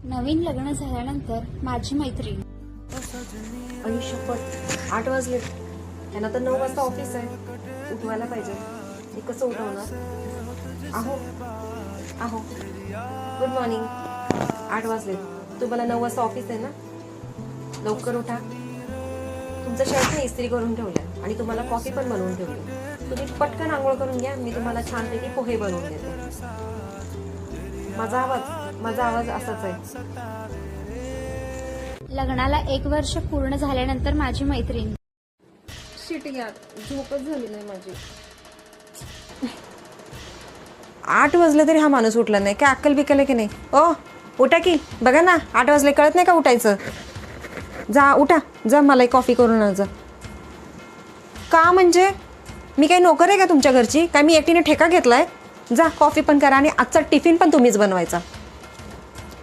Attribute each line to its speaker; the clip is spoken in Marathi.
Speaker 1: नवीन लग्न झाल्यानंतर माझी मैत्रीण.
Speaker 2: आई शपथ, 8 वाजले. त्यांना तर 9 वाजता ऑफिस आहे. उठवायला पाहिजे. मी कसं उठवणार? आहो आहो, गुड मॉर्निंग. 8 वाजले. तुम्हाला 9 वाजता ऑफिस आहे ना? लवकर उठा. तुमचं शर्ट मी इस्त्री करून ठेवलं आणि तुम्हाला कॉफी पण बनवून ठेवली. तुम्ही पटकन आंघोळ करून घ्या. मी तुम्हाला छानपैकी पोहे बनवून देते. माझा आवाज असाच आहे.
Speaker 1: लग्नाला 1 वर्ष पूर्ण झाल्यानंतर माझी मैत्रीण.
Speaker 2: शिट यार, झोपच झाली नाही माझी. 8 वाजले तरी हा माणूस उठला नाही. काय अक्कल बिकल आहे की नाही? ओ उठा की, बघा ना 8 वाजले, कळत नाही का उठायचं? जा उठा, जा मला एक कॉफी करून आण जा. का म्हणजे मी काही नोकर आहे का तुमच्या घरची? काय मी एकटीने ठेका घेतलाय? जा कॉफी पण करा आणि आजचा टिफिन पण तुम्हीच बनवायचा.